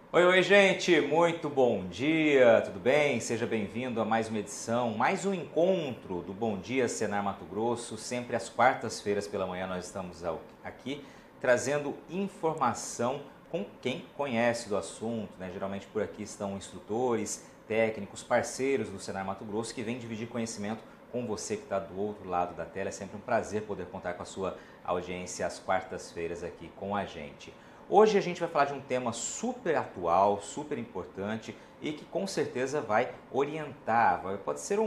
Oi, oi, gente! Muito bom dia, tudo bem? Seja bem-vindo a mais uma edição, mais um encontro do Bom Dia Senar Mato Grosso. Sempre às quartas-feiras pela manhã nós estamos aqui trazendo informação com quem conhece do assunto, né? Geralmente por aqui estão instrutores, técnicos, parceiros do Senar Mato Grosso que vêm dividir conhecimento com você que está do outro lado da tela. É sempre um prazer poder contar com a sua audiência às quartas-feiras aqui com a gente. Hoje a gente vai falar de um tema super atual, super importante e que com certeza vai orientar, pode ser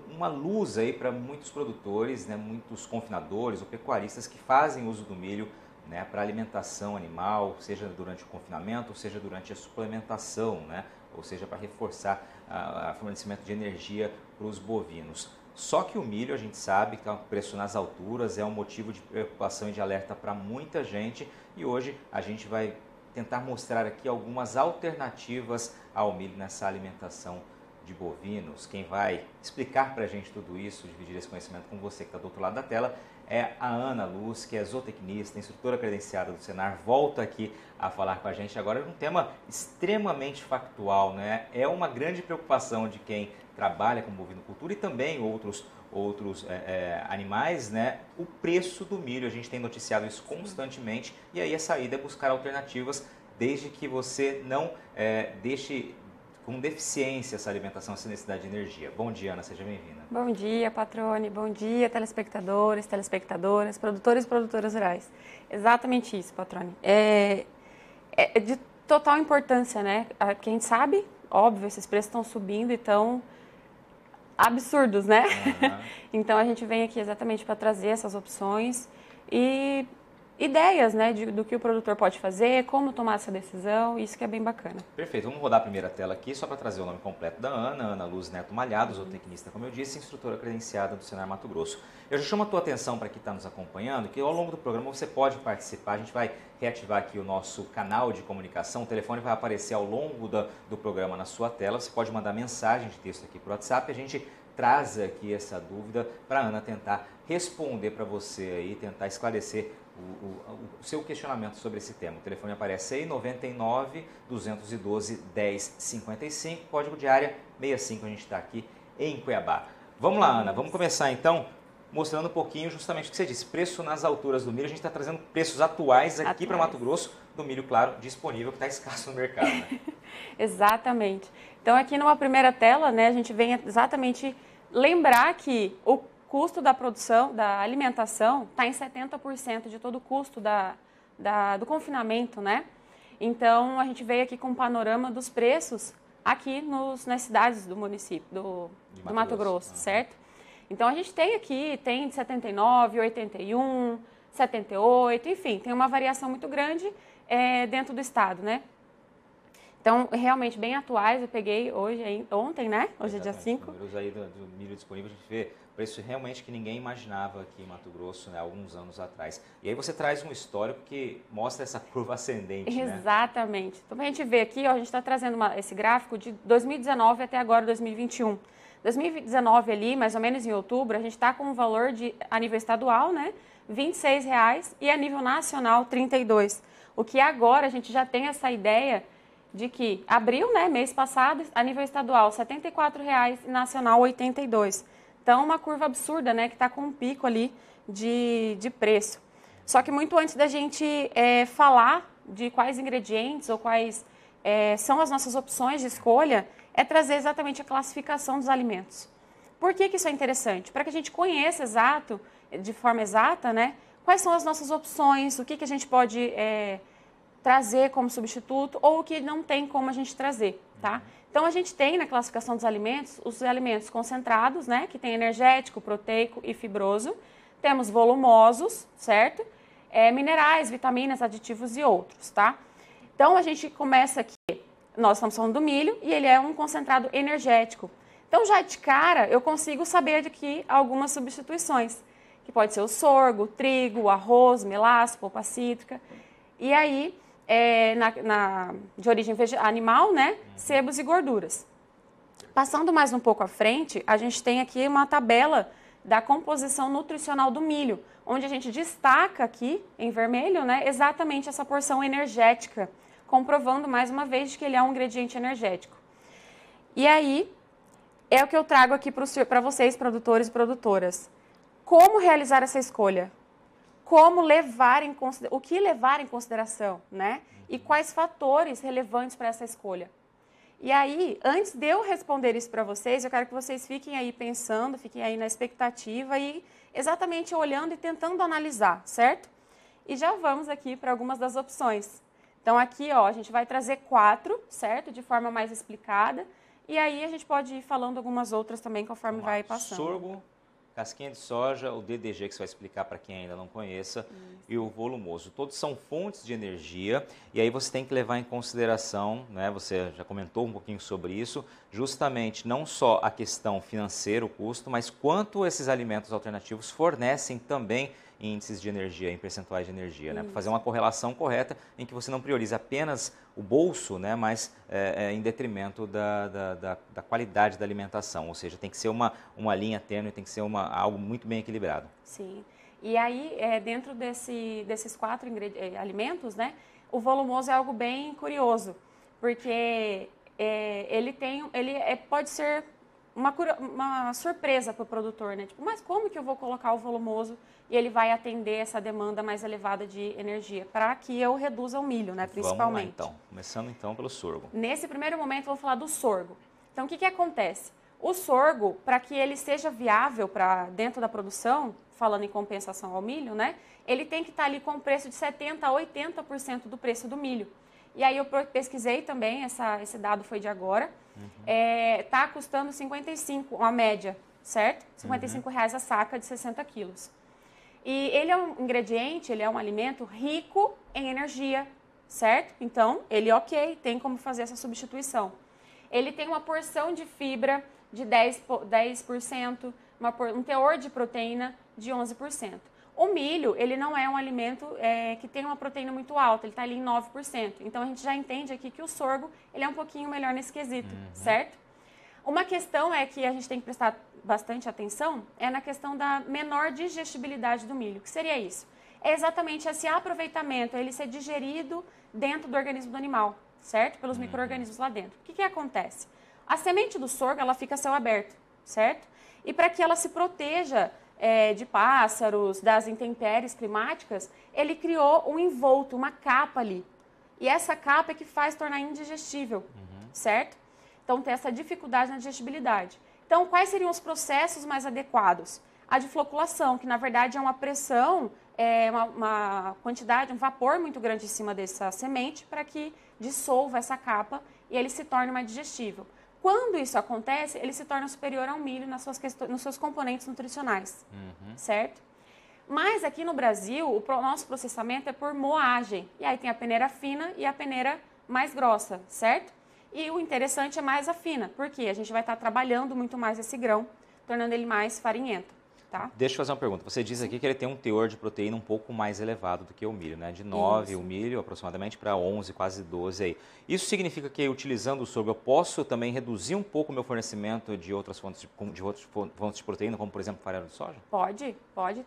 uma luz aí para muitos produtores, né, muitos confinadores ou pecuaristas que fazem uso do milho, né, para alimentação animal, seja durante o confinamento, ou seja durante a suplementação, né, ou seja para reforçar o fornecimento de energia para os bovinos. Só que o milho, a gente sabe que é um preço nas alturas, é um motivo de preocupação e de alerta para muita gente. E hoje a gente vai tentar mostrar aqui algumas alternativas ao milho nessa alimentação de bovinos. Quem vai explicar para a gente tudo isso, dividir esse conhecimento com você que está do outro lado da tela, é a Ana Luz, que é zootecnista, instrutora credenciada do Senar, volta aqui a falar com a gente agora de um tema extremamente factual, né? É uma grande preocupação de quem trabalha com bovinocultura e também outros animais, né? O preço do milho, a gente tem noticiado isso constantemente e aí a saída é buscar alternativas desde que você não deixe com deficiência essa alimentação, essa necessidade de energia. Bom dia, Ana, seja bem-vinda. Bom dia, Patrone. Bom dia, telespectadores, telespectadoras, produtores e produtoras rurais. Exatamente isso, Patrone. É de total importância, né? Porque a gente sabe, óbvio, esses preços estão subindo e estão absurdos, né? Uhum. Então a gente vem aqui exatamente para trazer essas opções e ideias, né, do que o produtor pode fazer, como tomar essa decisão, isso que é bem bacana. Perfeito, vamos rodar a primeira tela aqui só para trazer o nome completo da Ana, Ana Luz Neto Malhado, zootecnista, como eu disse, instrutora credenciada do Senar Mato Grosso. Eu já chamo a tua atenção para quem está nos acompanhando, que ao longo do programa você pode participar, a gente vai reativar aqui o nosso canal de comunicação, o telefone vai aparecer ao longo do programa na sua tela, você pode mandar mensagem de texto aqui para o WhatsApp, a gente traz aqui essa dúvida para a Ana tentar responder para você aí, tentar esclarecer o seu questionamento sobre esse tema. O telefone aparece aí, 99 212 1055, código de área 65, a gente está aqui em Cuiabá. Vamos lá, Ana, vamos começar então mostrando um pouquinho justamente o que você disse, preço nas alturas do milho. A gente está trazendo preços atuais aqui para Mato Grosso, do milho, claro, disponível, que está escasso no mercado, né? Exatamente. Então aqui numa primeira tela, né, a gente vem exatamente lembrar que o custo da produção, da alimentação, está em 70% de todo o custo do confinamento, né? Então, a gente veio aqui com um panorama dos preços aqui nas cidades do município, do Mato Grosso, certo? Então, a gente tem aqui, tem de 79, 81, 78, enfim, tem uma variação muito grande dentro do estado, né? Então, realmente bem atuais, eu peguei ontem, né? Hoje é dia 5. Os números aí do milho disponível, a gente vê preço realmente que ninguém imaginava aqui em Mato Grosso, né, alguns anos atrás. E aí você traz um histórico que mostra essa curva ascendente, né? Exatamente. Então, a gente vê aqui, ó, a gente está trazendo esse gráfico de 2019 até agora 2021. 2019 ali, mais ou menos em outubro, a gente está com um valor a nível estadual, né, R$ 26,00 e a nível nacional R$ 32,00. O que agora a gente já tem essa ideia de que abril, né, mês passado, a nível estadual R$ 74,00 e nacional R$ 82,00. Então, uma curva absurda, né, que está com um pico ali de preço. Só que muito antes da gente falar de quais ingredientes ou quais são as nossas opções de escolha, é trazer exatamente a classificação dos alimentos. Por que isso é interessante? Para que a gente conheça de forma exata, né, quais são as nossas opções, o que a gente pode trazer como substituto ou o que não tem como a gente trazer, tá? Então, a gente tem na classificação dos alimentos, os alimentos concentrados, né, que tem energético, proteico e fibroso. Temos volumosos, certo? Minerais, vitaminas, aditivos e outros, tá? Então, a gente começa aqui, nós estamos falando do milho e ele é um concentrado energético. Então, já de cara, eu consigo saber aqui algumas substituições, que pode ser o sorgo, o trigo, o arroz, melaço, polpa cítrica. E aí, de origem animal, né, sebos e gorduras. Passando mais um pouco à frente, a gente tem aqui uma tabela da composição nutricional do milho, onde a gente destaca aqui, em vermelho, né, exatamente essa porção energética, comprovando mais uma vez que ele é um ingrediente energético. E aí, é o que eu trago aqui para vocês, produtores e produtoras. Como realizar essa escolha? Como levar em consideração, o que levar em consideração, né? E quais fatores relevantes para essa escolha? E aí, antes de eu responder isso para vocês, eu quero que vocês fiquem aí pensando, fiquem aí na expectativa e exatamente olhando e tentando analisar, certo? E já vamos aqui para algumas das opções. Então aqui, ó, a gente vai trazer 4, certo? De forma mais explicada. E aí a gente pode ir falando algumas outras também conforme vai passando. Sorgo, casquinha de soja, o DDG que você vai explicar para quem ainda não conheça, e o volumoso. Todos são fontes de energia e aí você tem que levar em consideração, né, você já comentou um pouquinho sobre isso, justamente não só a questão financeira, o custo, mas quanto esses alimentos alternativos fornecem também índices de energia, em percentuais de energia, né? Para fazer uma correlação correta em que você não prioriza apenas o bolso, né? Mas em detrimento da qualidade da alimentação, ou seja, tem que ser uma linha tênue, tem que ser algo muito bem equilibrado. Sim, e aí dentro desses 4 alimentos, né? O volumoso é algo bem curioso, porque pode ser uma surpresa para o produtor, né? Tipo, mas como que eu vou colocar o volumoso e ele vai atender essa demanda mais elevada de energia? Para que eu reduza o milho, né? Principalmente. Vamos lá, então. Começando então pelo sorgo. Nesse primeiro momento, eu vou falar do sorgo. Então, o que acontece? O sorgo, para que ele seja viável para dentro da produção, falando em compensação ao milho, né? Ele tem que estar ali com um preço de 70% a 80% do preço do milho. E aí eu pesquisei também, esse dado foi de agora, tá custando 55, uma média, certo? R$55 a saca de 60 quilos. E ele é um ingrediente, ele é um alimento rico em energia, certo? Então, ele tem como fazer essa substituição. Ele tem uma porção de fibra de 10%, um teor de proteína de 11%. O milho, ele não é um alimento que tem uma proteína muito alta, ele está ali em 9%. Então, a gente já entende aqui que o sorgo, ele é um pouquinho melhor nesse quesito, certo? Uma questão que a gente tem que prestar bastante atenção é na questão da menor digestibilidade do milho. O que seria isso? É exatamente esse aproveitamento, ele ser digerido dentro do organismo do animal, certo? Pelos micro-organismos lá dentro. O que acontece? A semente do sorgo, ela fica a céu aberto, certo? E para que ela se proteja de pássaros, das intempéries climáticas, ele criou um envolto, uma capa ali. E essa capa é que faz tornar indigestível, certo? Então, tem essa dificuldade na digestibilidade. Então, quais seriam os processos mais adequados? A difloculação, que na verdade é uma pressão, uma quantidade, um vapor muito grande em cima dessa semente para que dissolva essa capa e ele se torne mais digestível. Quando isso acontece, ele se torna superior ao milho nos seus componentes nutricionais, certo? Mas aqui no Brasil, o nosso processamento é por moagem. E aí tem a peneira fina e a peneira mais grossa, certo? E o interessante é mais a fina, porque a gente vai estar trabalhando muito mais esse grão, tornando ele mais farinhento. Tá? Deixa eu fazer uma pergunta. Você diz aqui que ele tem um teor de proteína um pouco mais elevado do que o milho, né? De 9 o milho aproximadamente para 11, quase 12 aí. Isso significa que utilizando o sorgo eu posso também reduzir um pouco o meu fornecimento de outras fontes de proteína, como por exemplo farelo de soja? Pode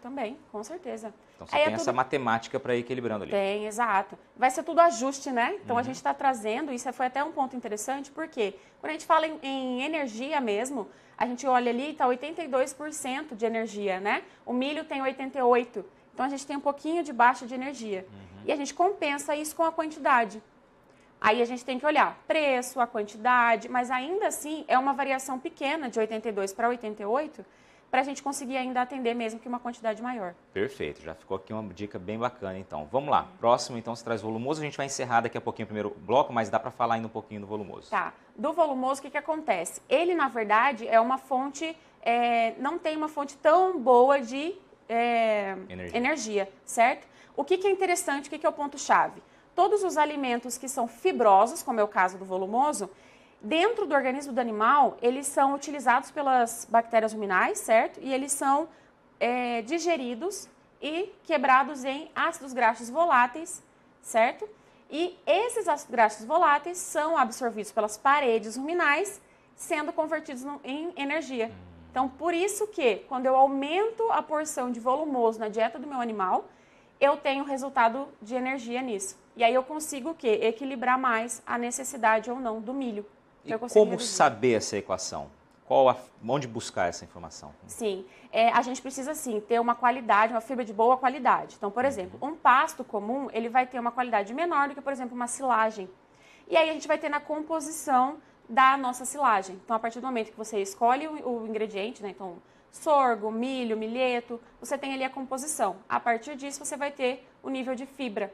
também, com certeza. Então você tem essa matemática para ir equilibrando ali. Tem, exato. Vai ser tudo ajuste, né? Então a gente está trazendo, isso foi até um ponto interessante, porque quando a gente fala em energia mesmo, a gente olha ali, está 82% de energia, né? O milho tem 88%. Então, a gente tem um pouquinho de baixa de energia. E a gente compensa isso com a quantidade. Aí, a gente tem que olhar preço, a quantidade, mas ainda assim, é uma variação pequena de 82 para 88, para a gente conseguir ainda atender mesmo que uma quantidade maior. Perfeito, já ficou aqui uma dica bem bacana, então. Vamos lá, próximo então se traz volumoso, a gente vai encerrar daqui a pouquinho o primeiro bloco, mas dá para falar ainda um pouquinho do volumoso. Tá, do volumoso o que acontece? Ele, na verdade, é uma fonte, não tem uma fonte tão boa de energia, certo? O que é interessante, o que é o ponto-chave? Todos os alimentos que são fibrosos, como é o caso do volumoso, dentro do organismo do animal, eles são utilizados pelas bactérias ruminais, certo? E eles são digeridos e quebrados em ácidos graxos voláteis, certo? E esses ácidos graxos voláteis são absorvidos pelas paredes ruminais, sendo convertidos em energia. Então, por isso que, quando eu aumento a porção de volumoso na dieta do meu animal, eu tenho resultado de energia nisso. E aí eu consigo o quê? Equilibrar mais a necessidade ou não do milho. E como saber essa equação? Onde buscar essa informação? Sim, a gente precisa sim ter uma qualidade, uma fibra de boa qualidade. Então, por exemplo, um pasto comum, ele vai ter uma qualidade menor do que, por exemplo, uma silagem. E aí a gente vai ter na composição da nossa silagem. Então, a partir do momento que você escolhe o ingrediente, né? Então, sorgo, milho, milheto, você tem ali a composição. A partir disso, você vai ter o nível de fibra.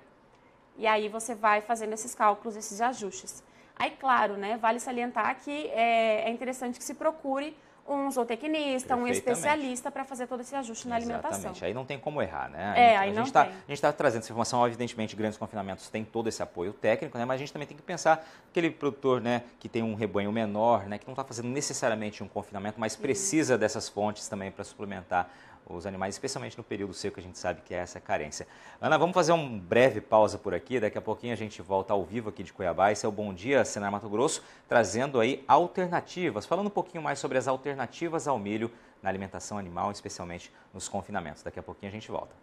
E aí você vai fazendo esses cálculos, esses ajustes. Aí, claro, né, vale salientar que é interessante que se procure um zootecnista, um especialista para fazer todo esse ajuste na alimentação. Exatamente, aí não tem como errar, né? Aí não tem. A gente está trazendo essa informação, evidentemente, grandes confinamentos têm todo esse apoio técnico, né? Mas a gente também tem que pensar aquele produtor, né, que tem um rebanho menor, né, que não está fazendo necessariamente um confinamento, mas precisa dessas fontes também para suplementar os animais, especialmente no período seco, que a gente sabe que é essa carência. Ana, vamos fazer uma breve pausa por aqui, daqui a pouquinho a gente volta ao vivo aqui de Cuiabá. Esse é o Bom Dia Senar Mato Grosso, trazendo aí alternativas, falando um pouquinho mais sobre as alternativas ao milho na alimentação animal, especialmente nos confinamentos. Daqui a pouquinho a gente volta.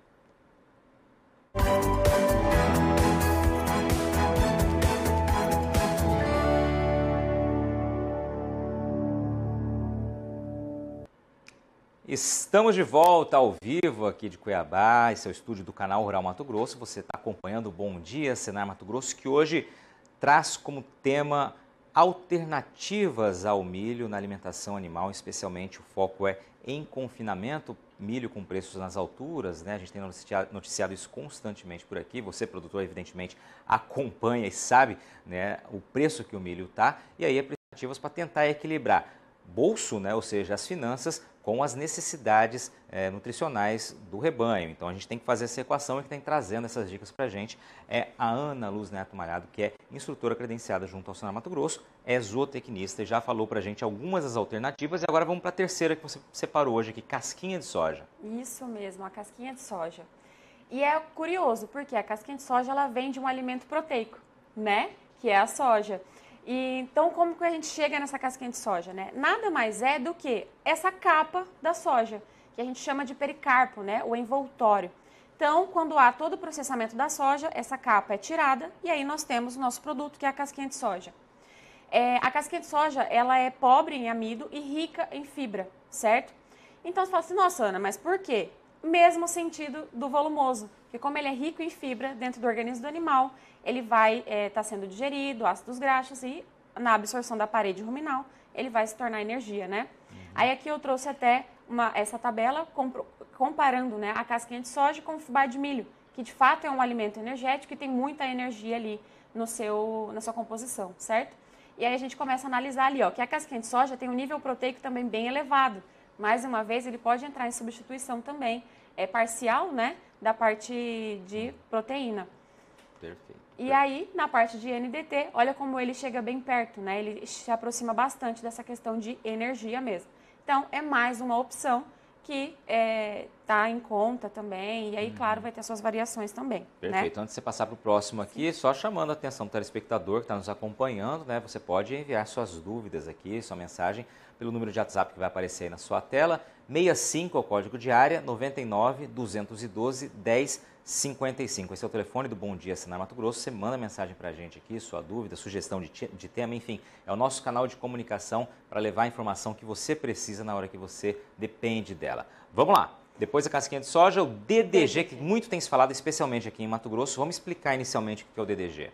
Estamos de volta ao vivo aqui de Cuiabá, esse é o estúdio do canal Rural Mato Grosso. Você está acompanhando o Bom Dia Senar Mato Grosso, que hoje traz como tema alternativas ao milho na alimentação animal, especialmente o foco é em confinamento, milho com preços nas alturas, né? A gente tem noticiado isso constantemente por aqui. Você, produtor, evidentemente acompanha e sabe, né, o preço que o milho está, e aí alternativas para tentar equilibrar bolso, né, ou seja, as finanças, com as necessidades nutricionais do rebanho. Então a gente tem que fazer essa equação e quem está trazendo essas dicas para a gente é a Ana Luz Neto Malhado, que é instrutora credenciada junto ao Senar Mato Grosso, é zootecnista e já falou para a gente algumas das alternativas. E agora vamos para a terceira que você separou hoje aqui, casquinha de soja. Isso mesmo, a casquinha de soja. E é curioso, porque a casquinha de soja ela vem de um alimento proteico, né? Que é a soja. E, então, como que a gente chega nessa casquinha de soja, né? Nada mais é do que essa capa da soja, que a gente chama de pericarpo, né? O envoltório. Então, quando há todo o processamento da soja, essa capa é tirada e aí nós temos o nosso produto, que é a casquinha de soja. A casquinha de soja, ela é pobre em amido e rica em fibra, certo? Então, você fala assim, nossa, Ana, mas por quê? Mesmo sentido do volumoso, que como ele é rico em fibra dentro do organismo do animal, ele vai estar sendo digerido, ácidos graxos, e na absorção da parede ruminal, ele vai se tornar energia, né? Aí aqui eu trouxe até essa tabela comparando, né, a casquinha de soja com o fubá de milho, que de fato é um alimento energético e tem muita energia ali na sua composição, certo? E aí a gente começa a analisar ali, ó, que a casquinha de soja tem um nível proteico também bem elevado. Mais uma vez, ele pode entrar em substituição também, parcial, né, da parte de proteína. Perfeito. E aí, na parte de NDT, olha como ele chega bem perto, né? Ele se aproxima bastante dessa questão de energia mesmo. Então, é mais uma opção que está em conta também. E aí, claro, vai ter suas variações também. Perfeito. Né? Antes de você passar para o próximo aqui, só chamando a atenção do telespectador que está nos acompanhando, né? Você pode enviar suas dúvidas aqui, sua mensagem, pelo número de WhatsApp que vai aparecer aí na sua tela. 65 é o código de área, 99 212 1055. Esse é o telefone do Bom Dia Senar Mato Grosso. Você manda mensagem para a gente aqui, sua dúvida, sugestão de tema, enfim. É o nosso canal de comunicação para levar a informação que você precisa na hora que você depende dela. Vamos lá. Depois da casquinha de soja, o DDG, que muito tem se falado, especialmente aqui em Mato Grosso. Vamos explicar inicialmente o que é o DDG.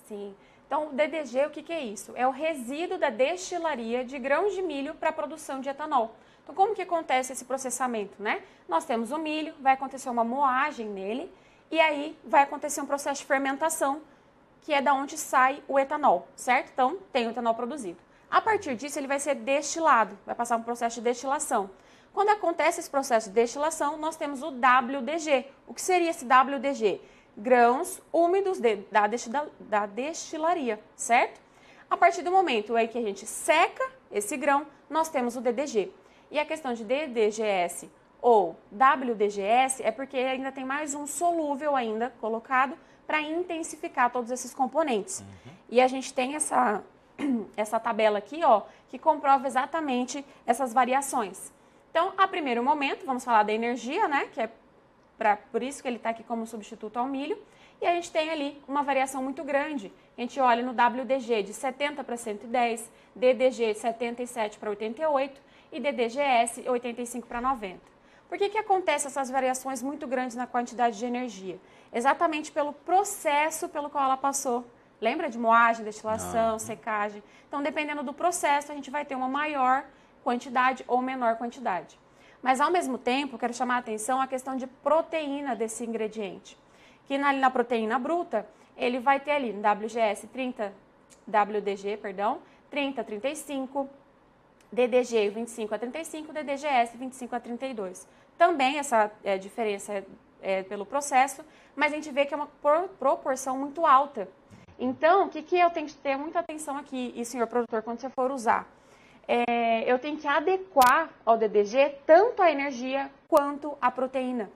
Sim. Então, o DDG, o que é isso? É o resíduo da destilaria de grãos de milho para a produção de etanol. Então, como que acontece esse processamento, né? Nós temos o milho, vai acontecer uma moagem nele, e aí vai acontecer um processo de fermentação, que é da onde sai o etanol, certo? Então, tem o etanol produzido. A partir disso, ele vai ser destilado, vai passar um processo de destilação. Quando acontece esse processo de destilação, nós temos o WDG. O que seria esse WDG? Grãos úmidos da destilaria, certo? A partir do momento em que a gente seca esse grão, nós temos o DDG. E a questão de DDGS ou WDGS é porque ainda tem mais um solúvel ainda colocado para intensificar todos esses componentes. E a gente tem essa tabela aqui, ó, que comprova exatamente essas variações. Então, a primeiro momento, vamos falar da energia, né, que é por isso que ele está aqui como substituto ao milho. E a gente tem ali uma variação muito grande. A gente olha no WDG de 70 para 110, DDG 77 para 88 e DDGS 85 para 90. Por que acontecem essas variações muito grandes na quantidade de energia? Exatamente pelo processo pelo qual ela passou. Lembra de moagem, destilação, secagem? Então, dependendo do processo, a gente vai ter uma maior quantidade ou menor quantidade. Mas, ao mesmo tempo, quero chamar a atenção a questão de proteína desse ingrediente. Que na proteína bruta, ele vai ter ali no WDG 30 a 35, DDG 25 a 35, DDGS 25 a 32. Também essa diferença é pelo processo, mas a gente vê que é uma proporção muito alta. Então, o que eu tenho que ter muita atenção aqui, e senhor produtor, quando você for usar? Eu tenho que adequar ao DDG tanto a energia quanto a proteína.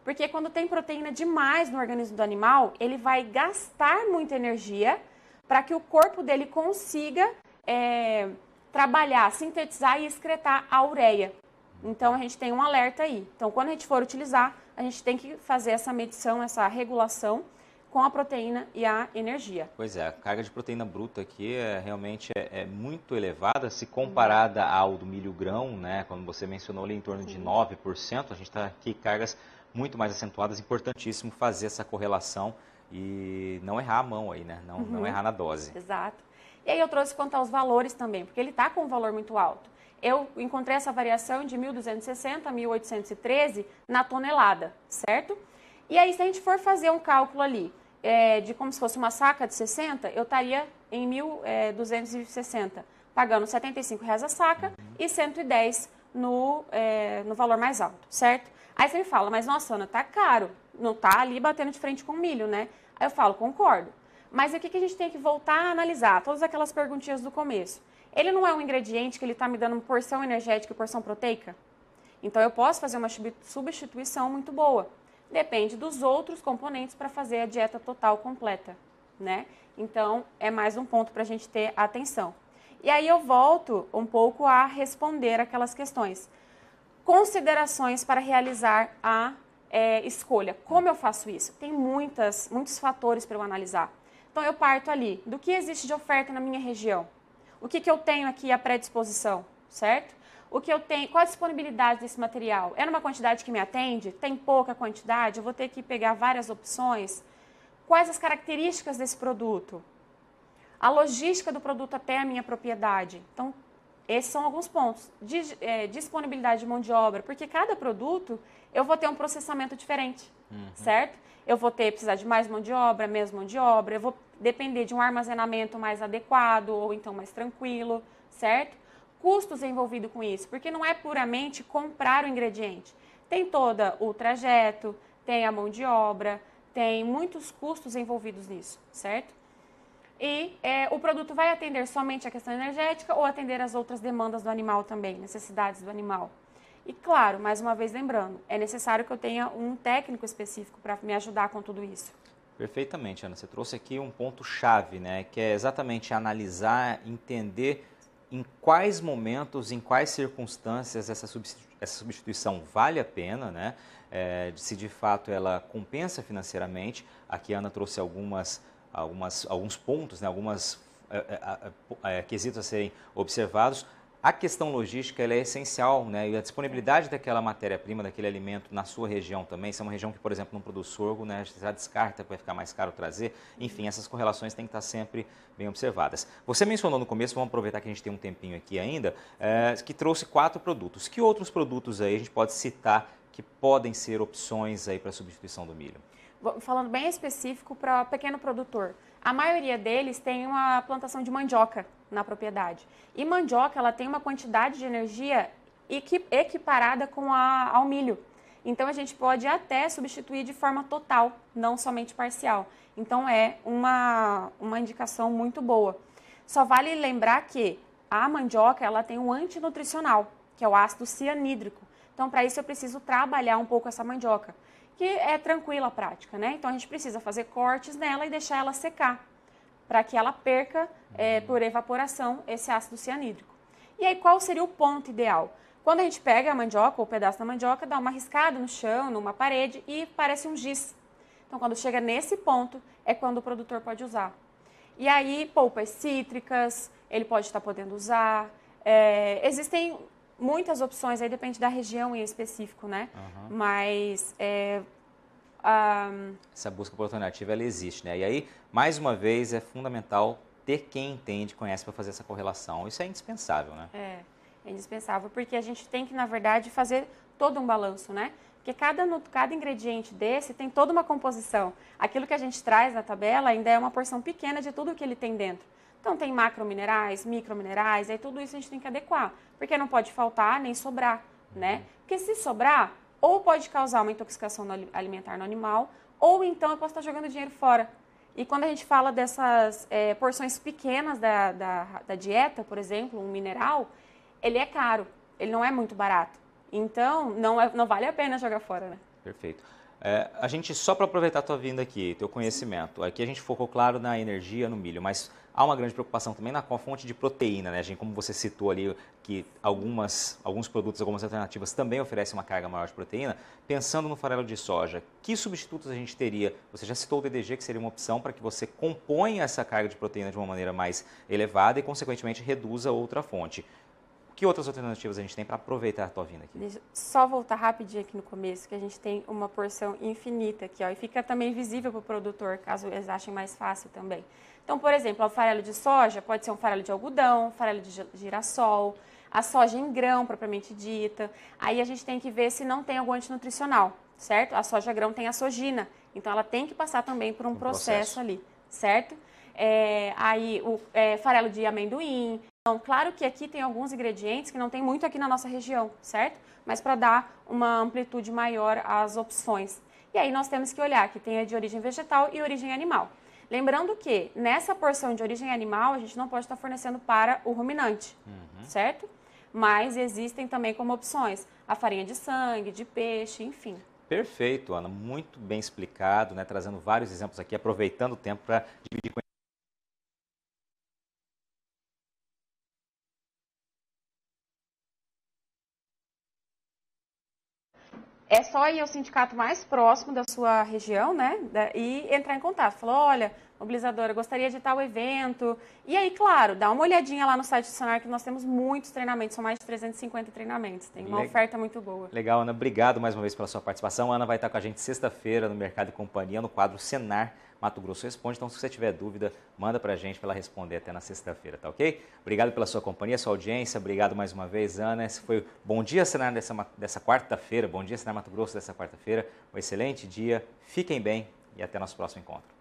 Porque quando tem proteína demais no organismo do animal, ele vai gastar muita energia para que o corpo dele consiga trabalhar, sintetizar e excretar a ureia. Então, a gente tem um alerta aí. Então, quando a gente for utilizar, a gente tem que fazer essa medição, essa regulação com a proteína e a energia. Pois é, a carga de proteína bruta aqui realmente é muito elevada, se comparada ao do milho grão, né? Quando você mencionou ali em torno de 9%, a gente está aqui cargas muito mais acentuadas, importantíssimo fazer essa correlação e não errar a mão aí, né? Não errar na dose. Exato. E aí eu trouxe quanto aos valores também, porque ele está com um valor muito alto. Eu encontrei essa variação de 1.260 a 1.813 na tonelada, certo? E aí, se a gente for fazer um cálculo ali, de como se fosse uma saca de 60, eu estaria em 1.260, pagando R$ 75 a saca e 110 no valor mais alto, certo? Aí você me fala, mas nossa, Ana, tá caro, não tá ali batendo de frente com o milho, né? Aí eu falo, concordo. Mas o que a gente tem que voltar a analisar? Todas aquelas perguntinhas do começo. Ele não é um ingrediente que ele está me dando uma porção energética e porção proteica? Então, eu posso fazer uma substituição muito boa. Depende dos outros componentes para fazer a dieta total completa, né? Então, é mais um ponto para a gente ter atenção. E aí eu volto um pouco a responder aquelas questões. Considerações para realizar a escolha. Como eu faço isso? Tem muitos fatores para eu analisar. Então, eu parto ali do que existe de oferta na minha região. O que eu tenho aqui à predisposição, certo? O que eu tenho, qual a disponibilidade desse material? É numa quantidade que me atende? Tem pouca quantidade? Eu vou ter que pegar várias opções? Quais as características desse produto? A logística do produto até a minha propriedade. Então, esses são alguns pontos. Disponibilidade de mão de obra, porque cada produto eu vou ter um processamento diferente, certo? Eu vou precisar de mais mão de obra, menos mão de obra, eu vou depender de um armazenamento mais adequado ou então mais tranquilo, certo? Custos envolvidos com isso, porque não é puramente comprar o ingrediente. Tem todo o trajeto, tem a mão de obra, tem muitos custos envolvidos nisso, certo? E o produto vai atender somente a questão energética ou atender as outras demandas do animal também, necessidades do animal. E claro, mais uma vez lembrando, é necessário que eu tenha um técnico específico para me ajudar com tudo isso. Perfeitamente, Ana. Você trouxe aqui um ponto-chave, né? Que é exatamente analisar, entender em quais momentos, em quais circunstâncias essa substituição vale a pena, né? Se de fato ela compensa financeiramente. Aqui a Ana trouxe alguns pontos, né? Alguns quesitos a serem observados. A questão logística ela é essencial, né? E a disponibilidade daquela matéria-prima, daquele alimento na sua região também. Se é uma região que, por exemplo, não produz sorgo, né? Você já descarta que vai ficar mais caro trazer. Enfim, essas correlações têm que estar sempre bem observadas. Você mencionou no começo, vamos aproveitar que a gente tem um tempinho aqui ainda, que trouxe 4 produtos. Que outros produtos aí a gente pode citar que podem ser opções aí para a substituição do milho? Falando bem específico para o pequeno produtor, a maioria deles tem uma plantação de mandioca na propriedade. E mandioca, ela tem uma quantidade de energia equiparada ao milho. Então, a gente pode até substituir de forma total, não somente parcial. Então, é uma indicação muito boa. Só vale lembrar que a mandioca, ela tem um antinutricional, que é o ácido cianídrico. Então, para isso, eu preciso trabalhar um pouco essa mandioca, que é tranquila a prática, né? Então, a gente precisa fazer cortes nela e deixar ela secar, para que ela perca, por evaporação, esse ácido cianídrico. E aí, qual seria o ponto ideal? Quando a gente pega a mandioca, ou o pedaço da mandioca, dá uma riscada no chão, numa parede, e parece um giz. Então, quando chega nesse ponto, é quando o produtor pode usar. E aí, polpas cítricas, ele pode estar podendo usar. Existem muitas opções, aí depende da região em específico, né? Mas essa busca por alternativa, ela existe, né? E aí, mais uma vez, é fundamental ter quem entende, conhece para fazer essa correlação. Isso é indispensável, né? É indispensável, porque a gente tem que, na verdade, fazer todo um balanço, né? Porque cada ingrediente desse tem toda uma composição. Aquilo que a gente traz na tabela ainda é uma porção pequena de tudo que ele tem dentro. Então, tem macrominerais, microminerais, aí tudo isso a gente tem que adequar. Porque não pode faltar nem sobrar, né? Porque se sobrar, ou pode causar uma intoxicação alimentar no animal, ou então eu posso estar jogando dinheiro fora. E quando a gente fala dessas porções pequenas da dieta, por exemplo, um mineral, ele é caro, ele não é muito barato. Então, não vale a pena jogar fora, né? Perfeito. A gente, só para aproveitar a tua vinda aqui, teu conhecimento, aqui a gente focou, claro, na energia, no milho, mas há uma grande preocupação também com a fonte de proteína, né? Como você citou ali, que alguns produtos, algumas alternativas também oferecem uma carga maior de proteína. Pensando no farelo de soja, que substitutos a gente teria? Você já citou o DDG, que seria uma opção para que você componha essa carga de proteína de uma maneira mais elevada e, consequentemente, reduza outra fonte. Que outras alternativas a gente tem para aproveitar a tua vinda aqui? Deixa eu só voltar rapidinho aqui no começo, que a gente tem uma porção infinita aqui, ó, e fica também visível para o produtor, caso eles achem mais fácil também. Então, por exemplo, o farelo de soja pode ser um farelo de algodão, farelo de girassol, a soja em grão, propriamente dita. Aí a gente tem que ver se não tem algum antinutricional, certo? A soja grão tem a sojina, então ela tem que passar também por um processo ali, certo? Aí o farelo de amendoim. Então, claro que aqui tem alguns ingredientes que não tem muito aqui na nossa região, certo? Mas para dar uma amplitude maior às opções. E aí nós temos que olhar que tem a de origem vegetal e origem animal. Lembrando que nessa porção de origem animal a gente não pode estar fornecendo para o ruminante, certo? Mas existem também como opções a farinha de sangue, de peixe, enfim. Perfeito, Ana. Muito bem explicado, né? Trazendo vários exemplos aqui, aproveitando o tempo para dividir com É só ir ao sindicato mais próximo da sua região, né? E entrar em contato. Falar, olha, mobilizadora, gostaria de tal evento. E aí, claro, dá uma olhadinha lá no site do Senar, que nós temos muitos treinamentos, são mais de 350 treinamentos. Tem uma oferta muito boa. Legal, Ana. Obrigado mais uma vez pela sua participação. A Ana vai estar com a gente sexta-feira no Mercado e Companhia, no quadro Senar Mato Grosso Responde. Então, se você tiver dúvida, manda pra gente para ela responder até na sexta-feira, tá ok? Obrigado pela sua companhia, sua audiência. Obrigado mais uma vez, Ana. Esse foi o Bom Dia Senar dessa quarta-feira. Bom Dia Senar Mato Grosso dessa quarta-feira. Um excelente dia. Fiquem bem e até nosso próximo encontro.